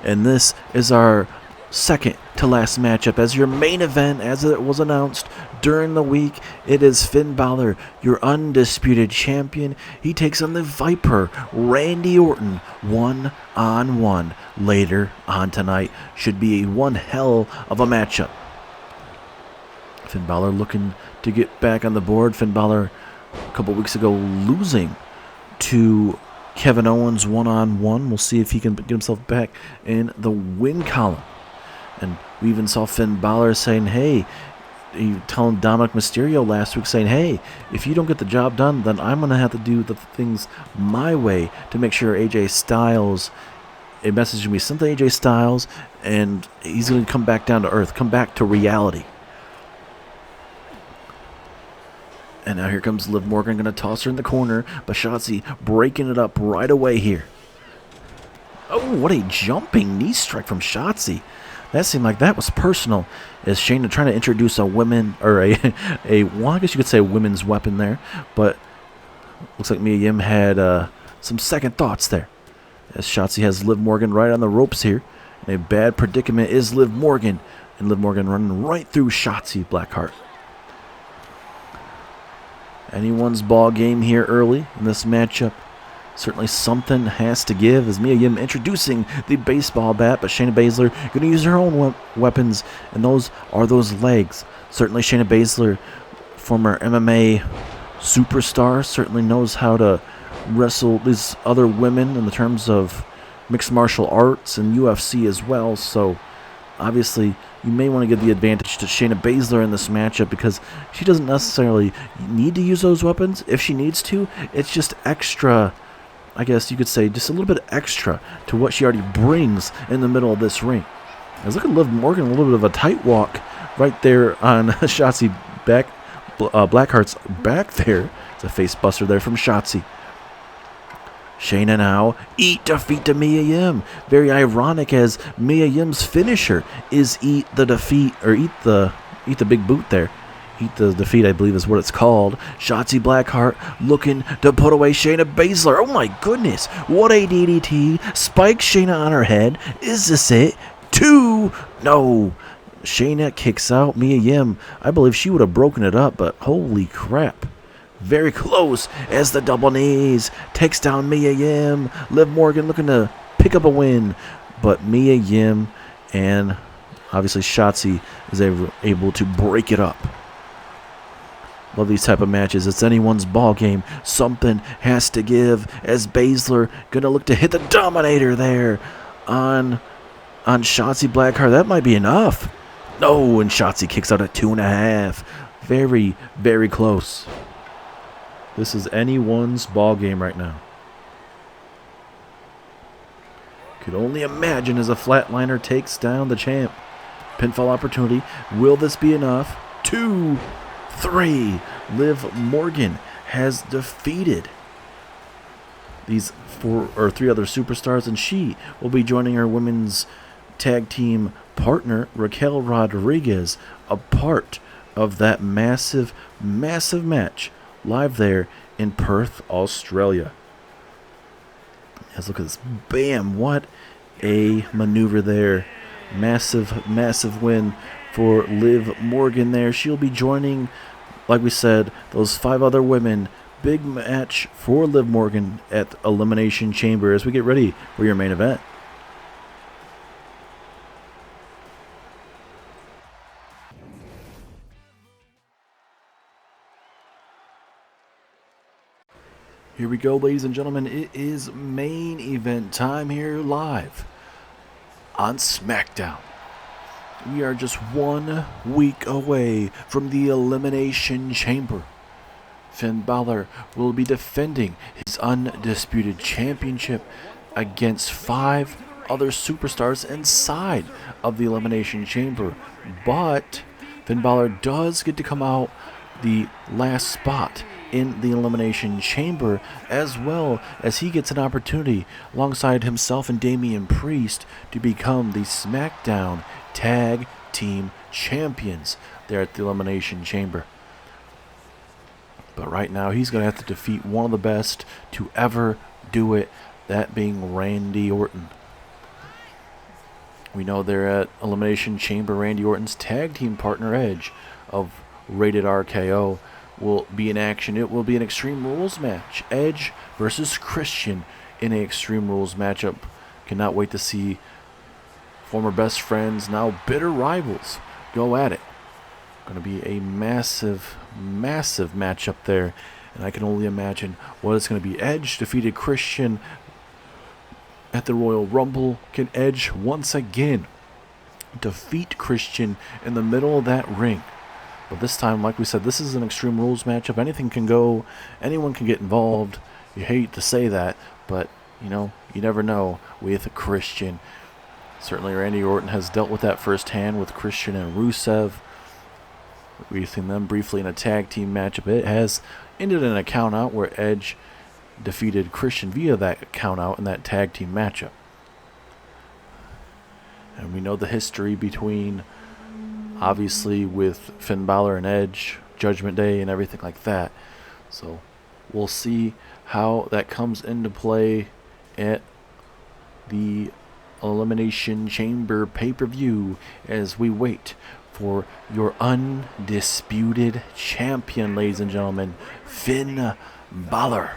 And this is our second to last matchup as your main event, as it was announced during the week. It is Finn Balor, your undisputed champion. He takes on the Viper, Randy Orton, one-on-one later on tonight. Should be one hell of a matchup. Finn Balor looking to get back on the board. Finn Balor a couple weeks ago losing to Kevin Owens one-on-one. We'll see if he can get himself back in the win column. And we even saw Finn Balor saying, hey, he telling Dominic Mysterio last week, saying, hey, if you don't get the job done, then I'm going to have to do the things my way to make sure AJ Styles, a message to me sent to AJ Styles, and he's going to come back down to earth, come back to reality. And now here comes Liv Morgan, going to toss her in the corner, but Shotzi breaking it up right away here. Oh, what a jumping knee strike from Shotzi. That seemed like that was personal, as Shayna trying to introduce a women, or well, I guess you could say a women's weapon there, but looks like Mia Yim had some second thoughts there, as Shotzi has Liv Morgan right on the ropes here. In a bad predicament is Liv Morgan, and Liv Morgan running right through Shotzi Blackheart. Anyone's ball game here early in this matchup. Certainly something has to give as Mia Yim introducing the baseball bat, but Shayna Baszler going to use her own weapons, and those are those legs. Certainly Shayna Baszler, former MMA superstar, certainly knows how to wrestle these other women in the terms of mixed martial arts and UFC as well, so obviously you may want to give the advantage to Shayna Baszler in this matchup because she doesn't necessarily need to use those weapons. If she needs to, it's just extra, I guess you could say, just a little bit extra to what she already brings in the middle of this ring. As look at Liv Morgan, a little bit of a tight walk right there on Shotzi Blackheart's back there. It's a face buster there from Shotzi. Shayna now, eat defeat to Mia Yim. Very ironic as Mia Yim's finisher is eat the defeat, or eat the big boot there. Eat the defeat, I believe is what it's called. Shotzi Blackheart looking to put away Shayna Baszler. Oh my goodness, what a DDT. Spike Shayna on her head. Is this it? 2? No. Shayna kicks out Mia Yim. I believe she would have broken it up, but holy crap. Very close as the double knees takes down Mia Yim. Liv Morgan looking to pick up a win, but Mia Yim and obviously Shotzi is able to break it up. Love these type of matches. It's anyone's ball game. Something has to give as Baszler gonna look to hit the Dominator there on Shotzi Blackheart. That might be enough. No, and Shotzi kicks out at 2.5. Very, very close. This is anyone's ball game right now. Could only imagine as a flatliner takes down the champ. Pinfall opportunity. Will this be enough? 2, 3. Liv Morgan has defeated these 3 other superstars, and she will be joining her women's tag team partner Raquel Rodriguez, a part of that massive, massive match live there in Perth, Australia. Let's look at this. Bam! What a maneuver there. Massive, massive win for Liv Morgan there. She'll be joining, like we said, those 5 other women. Big match for Liv Morgan at Elimination Chamber as we get ready for your main event. Here we go, ladies and gentlemen. It is main event time here live on Smackdown. We are just 1 week away from the Elimination Chamber. Finn Balor will be defending his Undisputed Championship against 5 other superstars inside of the Elimination Chamber. But Finn Balor does get to come out the last spot in the Elimination Chamber, as well as he gets an opportunity alongside himself and Damian Priest to become the SmackDown Tag Team Champions there at the Elimination Chamber. But right now he's going to have to defeat one of the best to ever do it, that being Randy Orton. We know they're at Elimination Chamber. Randy Orton's tag team partner Edge of Rated RKO will be in action. It will be an Extreme Rules match. Edge versus Christian in an Extreme Rules matchup. Cannot wait to see former best friends, now bitter rivals, go at it. Going to be a massive, massive matchup there. And I can only imagine what it's going to be. Edge defeated Christian at the Royal Rumble. Can Edge once again defeat Christian in the middle of that ring? But this time, like we said, this is an Extreme Rules matchup. Anything can go. Anyone can get involved. You hate to say that, but, you know, you never know with a Christian. Certainly Randy Orton has dealt with that firsthand with Christian and Rusev. We've seen them briefly in a tag team matchup. It has ended in a count-out where Edge defeated Christian via that count-out in that tag team matchup. And we know the history between, obviously, with Finn Balor and Edge, Judgment Day and everything like that. So we'll see how that comes into play at the Elimination Chamber pay-per-view as we wait for your undisputed champion, ladies and gentlemen, Finn Balor.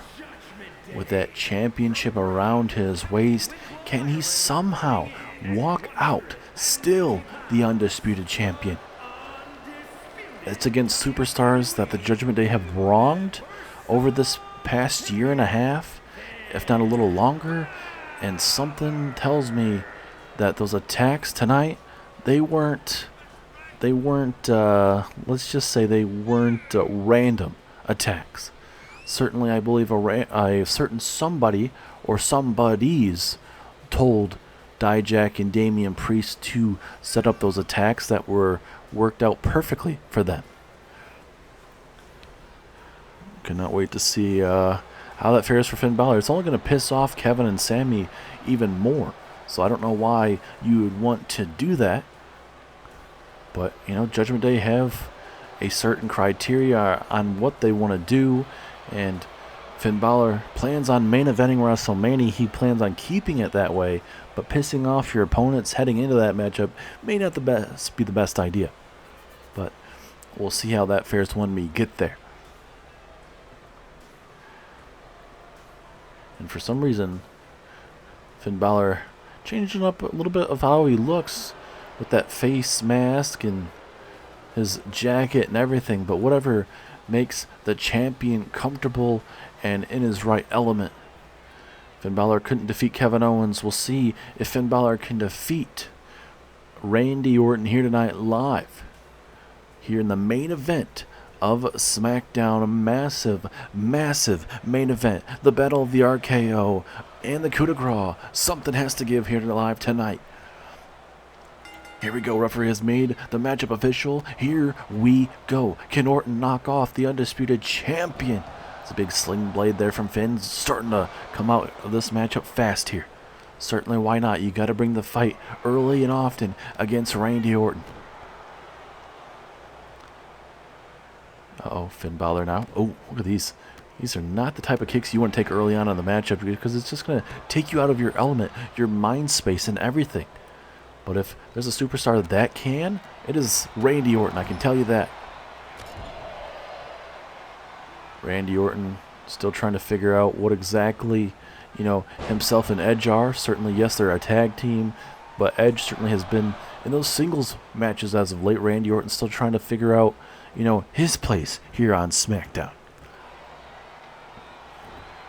With that championship around his waist, can he somehow walk out still the undisputed champion? It's against superstars that the Judgment Day have wronged over this past year and a half, if not a little longer. And something tells me that those attacks tonight, they weren't, let's just say they weren't random attacks. Certainly, I believe a certain somebody or somebodies told Dijak and Damian Priest to set up those attacks that were worked out perfectly for them. Cannot wait to see how that fares for Finn Balor. It's only going to piss off Kevin and Sami even more. So I don't know why you would want to do that. But, you know, Judgment Day have a certain criteria on what they want to do. And Finn Balor plans on main eventing WrestleMania. He plans on keeping it that way. But pissing off your opponents heading into that matchup may not be the best idea. But we'll see how that fares when we get there. And for some reason, Finn Balor changing up a little bit of how he looks with that face mask and his jacket and everything. But whatever makes the champion comfortable and in his right element. Finn Balor couldn't defeat Kevin Owens. We'll see if Finn Balor can defeat Randy Orton here tonight live. Here in the main event of Smackdown. A massive, massive main event. The Battle of the RKO and the Coup de Grace. Something has to give here live tonight. Here we go. Referee has made the matchup official. Here we go. Can Orton knock off the Undisputed Champion? It's a big sling blade there from Finn. Starting to come out of this matchup fast here. Certainly, why not? You got to bring the fight early and often against Randy Orton. Uh-oh, Finn Balor now. Oh, look at these. These are not the type of kicks you want to take early on in the matchup because it's just going to take you out of your element, your mind space, and everything. But if there's a superstar that can, it is Randy Orton. I can tell you that. Randy Orton still trying to figure out what exactly, you know, himself and Edge are. Certainly, yes, they're a tag team, but Edge certainly has been in those singles matches as of late. Randy Orton still trying to figure out, you know, his place here on SmackDown.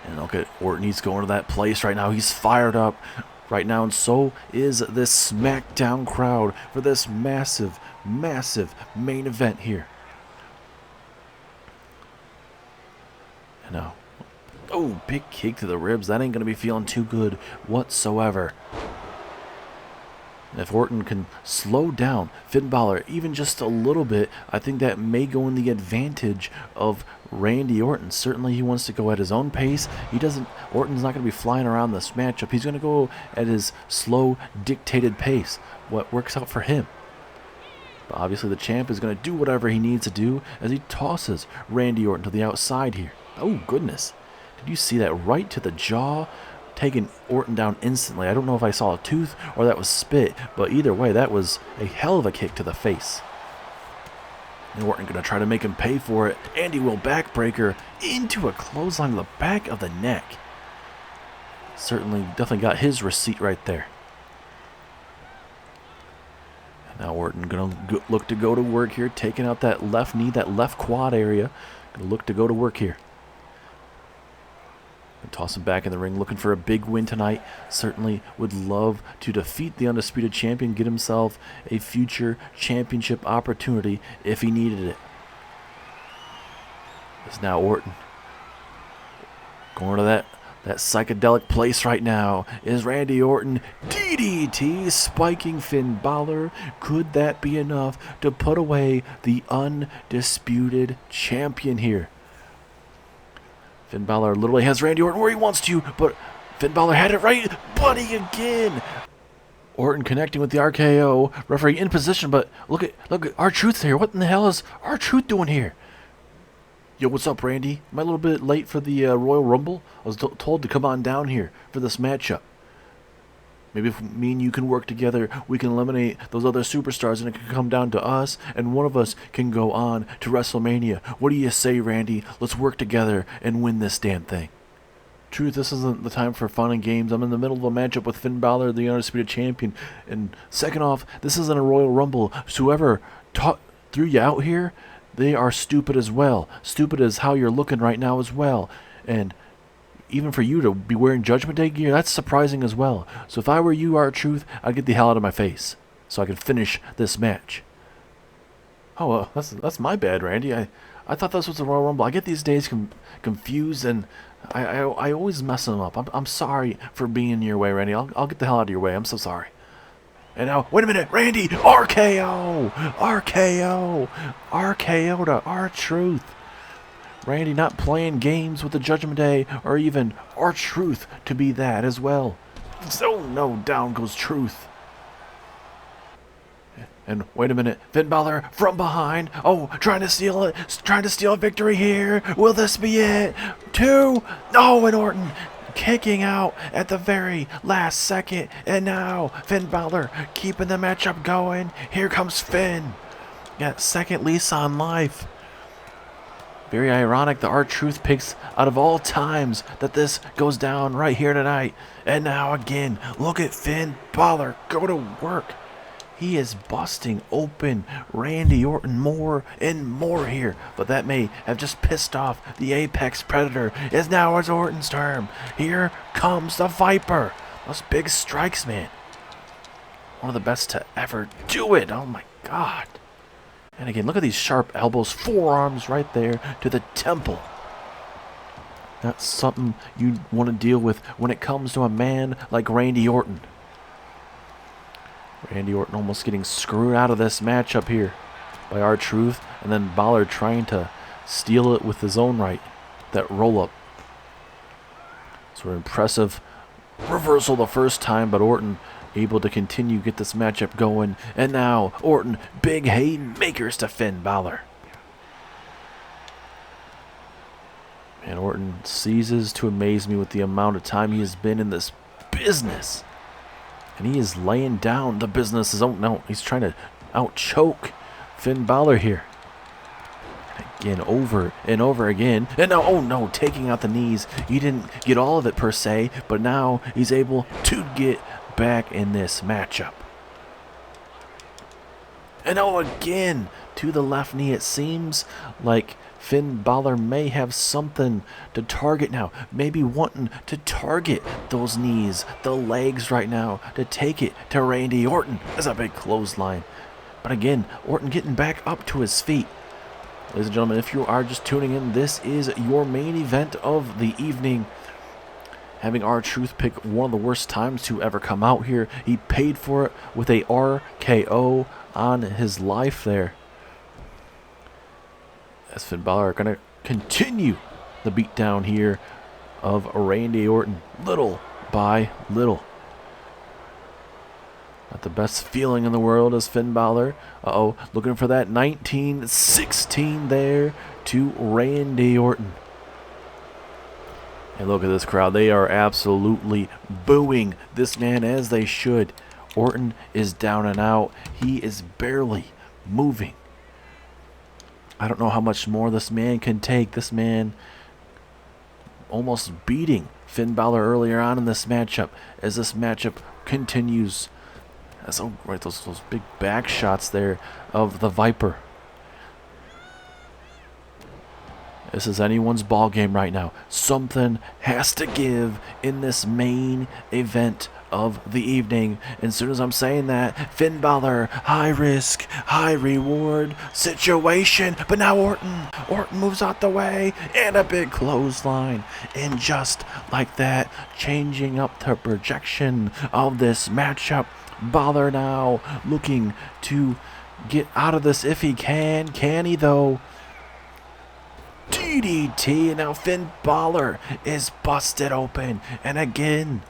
And look at Orton. He's going to that place right now. He's fired up right now, and so is this SmackDown crowd for this massive, massive main event here. And now, oh, big kick to the ribs. That ain't going to be feeling too good whatsoever. And if Orton can slow down Finn Balor even just a little bit, I think that may go in the advantage of Randy Orton. Certainly he wants to go at his own pace. Orton's not going to be flying around this matchup. He's going to go at his slow, dictated pace. What works out for him. But obviously the champ is going to do whatever he needs to do as he tosses Randy Orton to the outside here. Oh, goodness. Did you see that right to the jaw? Taking Orton down instantly. I don't know if I saw a tooth or that was spit, but either way, that was a hell of a kick to the face. And Orton going to try to make him pay for it. And he will backbreaker into a clothesline to the back of the neck. Certainly, definitely got his receipt right there. And now Orton going to look to go to work here, taking out that left knee, that left quad area. Going to look to go to work here. And toss him back in the ring, looking for a big win tonight. Certainly would love to defeat the Undisputed Champion, get himself a future championship opportunity if he needed it. It's now Orton. Going to that psychedelic place right now is Randy Orton. DDT spiking Finn Balor. Could that be enough to put away the Undisputed Champion here? Finn Balor literally has Randy Orton where he wants to, but Finn Balor had it right. Buddy again. Orton connecting with the RKO. Referee in position, but look at R-Truth's here. What in the hell is R-Truth doing here? Yo, what's up, Randy? Am I a little bit late for the Royal Rumble? I was told to come on down here for this matchup. Maybe if me and you can work together, we can eliminate those other superstars and it can come down to us, and one of us can go on to WrestleMania. What do you say, Randy? Let's work together and win this damn thing. Truth, this isn't the time for fun and games. I'm in the middle of a matchup with Finn Balor, the Undisputed Champion. And second off, this isn't a Royal Rumble. So whoever threw you out here, they are stupid as well. Stupid as how you're looking right now as well. And even for you to be wearing Judgment Day gear, that's surprising as well. So if I were you, R-Truth, I'd get the hell out of my face so I can finish this match. Oh, well, that's my bad, Randy. I thought this was the Royal Rumble. I get these days confused, and I always mess them up. I'm sorry for being in your way, Randy. I'll get the hell out of your way. I'm so sorry. And now, wait a minute, Randy! RKO! RKO! RKO to R-Truth. Randy not playing games with the Judgment Day, or even R-Truth to be that as well. So, no, down goes Truth. And wait a minute, Finn Balor from behind. Oh, trying to steal it. Trying to steal a victory here. Will this be it? 2. Oh, and Orton kicking out at the very last second. And now Finn Balor keeping the matchup going. Here comes Finn. Got second lease on life. Very ironic, the R-Truth picks out of all times that this goes down right here tonight. And now again, look at Finn Balor go to work. He is busting open Randy Orton more and more here. But that may have just pissed off the Apex Predator. As now it's Orton's turn. Here comes the Viper. Those big strikes, man. One of the best to ever do it. Oh my God. And again, look at these sharp elbows. Forearms right there to the temple. That's something you want to deal with when it comes to a man like Randy Orton. Randy Orton almost getting screwed out of this matchup here by R-Truth, and then Balor trying to steal it with his own right. That roll-up. So an impressive reversal the first time, but Orton able to continue get this matchup going. And now Orton, big haymakers to Finn Balor. And Orton ceases to amaze me with the amount of time he has been in this business. And he is laying down the business. Oh no, he's trying to out-choke Finn Balor here. And again, over and over again. And now, oh no, taking out the knees. He didn't get all of it per se, but now he's able to get back in this matchup. And oh, again, to the left knee. It seems like Finn Balor may have something to target now. Maybe wanting to target those knees, the legs right now, to take it to Randy Orton. That's a big clothesline. But again, Orton getting back up to his feet. Ladies and gentlemen, if you are just tuning in, this is your main event of the evening. Having R-Truth pick one of the worst times to ever come out here. He paid for it with a RKO on his life there. As Finn Balor are going to continue the beatdown here of Randy Orton, little by little. Not the best feeling in the world as Finn Balor. Looking for that 19-16 there to Randy Orton. And look at this crowd. They are absolutely booing this man as they should. Orton is down and out. He is barely moving. I don't know how much more this man can take. This man almost beating Finn Balor earlier on in this matchup. As this matchup continues. That's right, those big back shots there of the Viper. This is anyone's ball game right now. Something has to give in this main event of the evening. And as soon as I'm saying that, Finn Balor, high risk, high reward situation. But now Orton moves out the way, and a big clothesline. And just like that, changing up the projection of this matchup. Balor now looking to get out of this if he can. Can he though? DDT, and now Finn Balor is busted open. And again,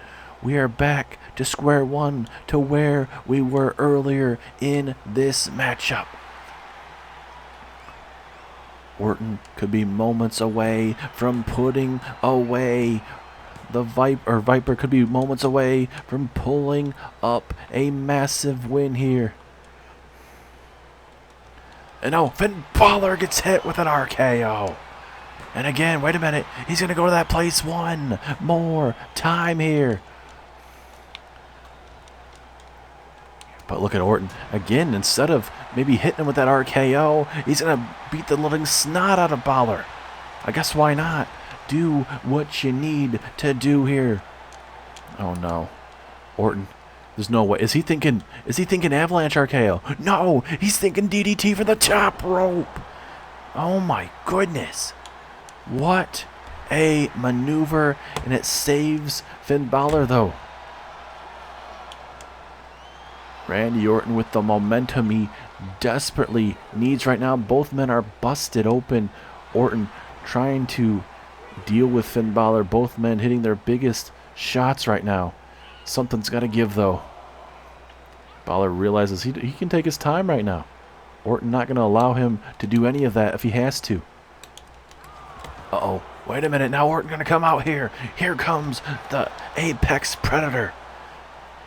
we are back to square one, to where we were earlier in this matchup. Orton could be moments away from putting away the Viper could be moments away from pulling up a massive win here. And now Finn Balor gets hit with an RKO. And again, wait a minute. He's going to go to that place one more time here. But look at Orton. Again, instead of maybe hitting him with that RKO, he's going to beat the living snot out of Balor. I guess why not? do what you need to do here. Oh no. Orton. There's no way. Is he thinking avalanche RKO? No, he's thinking DDT for the top rope. Oh my goodness. What a maneuver, and it saves Finn Balor though. Randy Orton with the momentum he desperately needs right now. Both men are busted open. Orton trying to deal with Finn Balor. Both men hitting their biggest shots right now. Something's got to give, though. Balor realizes he can take his time right now. Orton not going to allow him to do any of that if he has to. Uh-oh. Wait a minute. Now Orton going to come out here. Here comes the Apex Predator.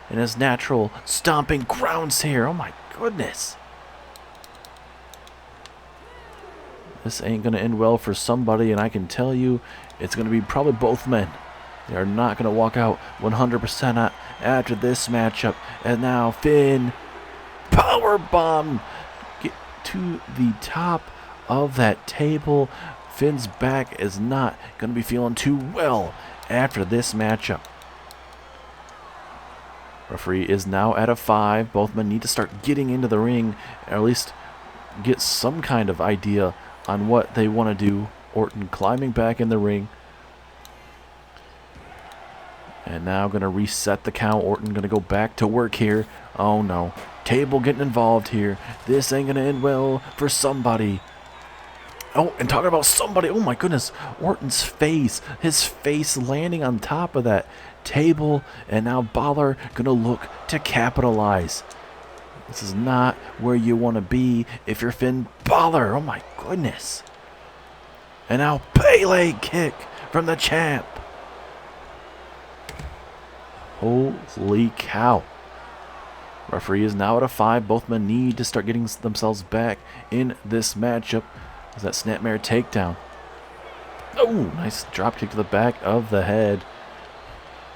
In his natural stomping grounds here. Oh, my goodness. This ain't going to end well for somebody, and I can tell you it's going to be probably both men. They are not going to walk out 100% after this matchup. And now Finn, powerbomb, get to the top of that table. Finn's back is not going to be feeling too well after this matchup. Referee is now at a 5. Both men need to start getting into the ring, or at least get some kind of idea on what they want to do. Orton climbing back in the ring. And now going to reset the count. Orton going to go back to work here. Oh no. Table getting involved here. This ain't going to end well for somebody. Oh, and talking about somebody. Oh my goodness. Orton's face. His face landing on top of that table. And now Balor going to look to capitalize. This is not where you want to be if you're Finn Balor. Oh my goodness. And now Pele kick from the champ. Holy cow. Referee is now at a 5. Both men need to start getting themselves back in this matchup. Is that snapmare takedown? Oh, nice drop kick to the back of the head.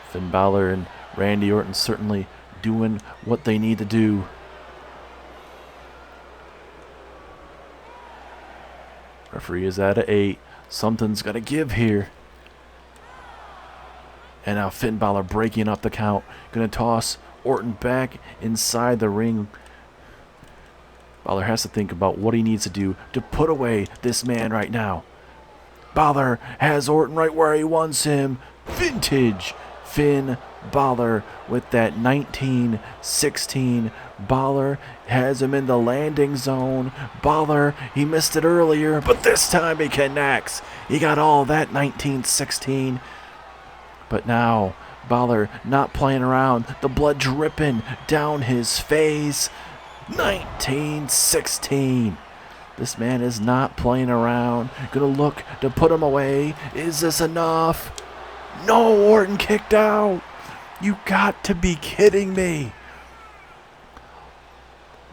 Finn Balor and Randy Orton certainly doing what they need to do. Referee is at an 8. Something's got to give here. And now Finn Balor breaking up the count. Going to toss Orton back inside the ring. Balor has to think about what he needs to do to put away this man right now. Balor has Orton right where he wants him. Vintage Finn Balor with that 1916. Balor has him in the landing zone. Balor, he missed it earlier, but this time he connects. He got all that 1916. But now, Balor not playing around. The blood dripping down his face. 1916. This man is not playing around. Gonna look to put him away. Is this enough? No, Orton kicked out. You got to be kidding me.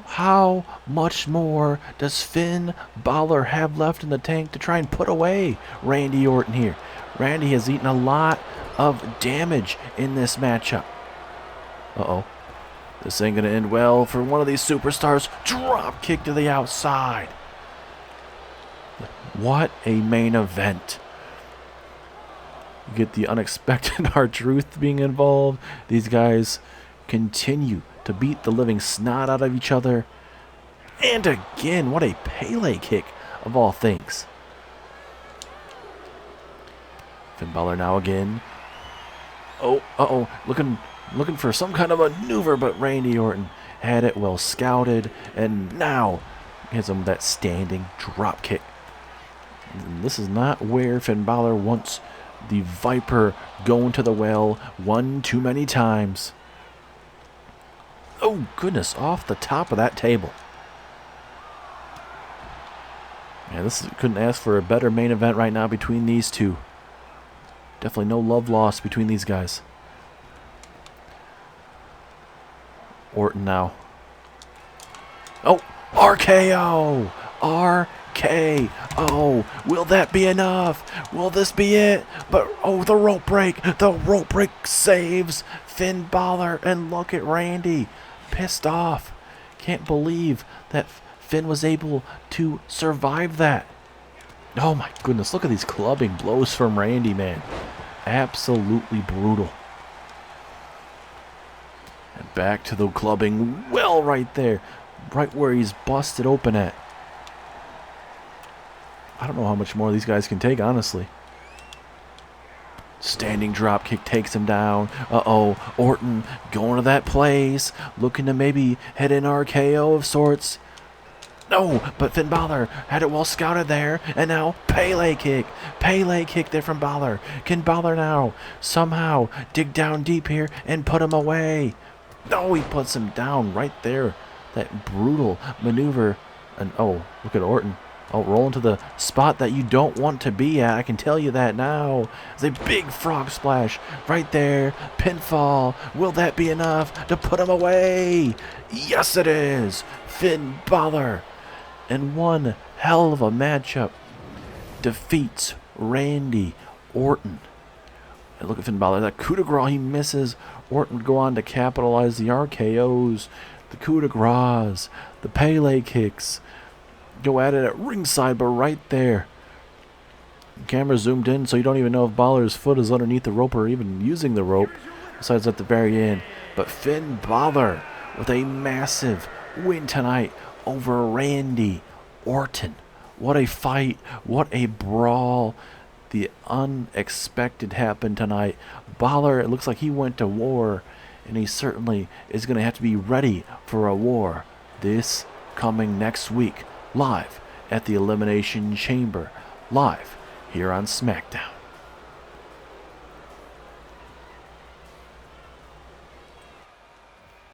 How much more does Finn Balor have left in the tank to try and put away Randy Orton here? Randy has eaten a lot of damage in this matchup. Uh-oh. This ain't going to end well for one of these superstars. Drop kick to the outside. What a main event. You get the unexpected R-Truth being involved. These guys continue to beat the living snot out of each other. And again, what a Pele kick of all things. Finn Balor now again. Oh, uh-oh, looking for some kind of maneuver, but Randy Orton had it well scouted, and now gives him that standing drop kick. And this is not where Finn Balor wants the Viper going to the well one too many times. Oh, goodness, off the top of that table. Yeah, this couldn't ask for a better main event right now between these two. Definitely no love lost between these guys. Orton now. Oh, RKO! RKO! Will that be enough? Will this be it? But, oh, the rope break! The rope break saves Finn Balor. And look at Randy. Pissed off. Can't believe that Finn was able to survive that. Oh my goodness, look at these clubbing blows from Randy, man. Absolutely brutal. And back to the clubbing, well, right there. Right where he's busted open at. I don't know how much more these guys can take, honestly. Standing drop kick takes him down. Uh-oh, Orton going to that place, looking to maybe hit an RKO of sorts. No, but Finn Balor had it well scouted there, and now Pele kick. Pele kick there from Balor. Can Balor now somehow dig down deep here and put him away? No, he puts him down right there. That brutal maneuver. And oh, look at Orton. Oh, rolling to the spot that you don't want to be at. I can tell you that now. It's a big frog splash right there. Pinfall. Will that be enough to put him away? Yes, it is. Finn Balor, in one hell of a matchup, defeats Randy Orton. And look at Finn Balor. That coup de grace he misses. Orton would go on to capitalize the RKOs, the coup de grace, the Pele kicks. Go at it at ringside, but right there. The camera zoomed in, so you don't even know if Balor's foot is underneath the rope or even using the rope, besides at the very end. But Finn Balor with a massive win tonight over Randy Orton. What a fight. What a brawl. The unexpected happened tonight. Balor, it looks like he went to war, and he certainly is going to have to be ready for a war this coming next week. Live at the Elimination Chamber. Live here on Smackdown.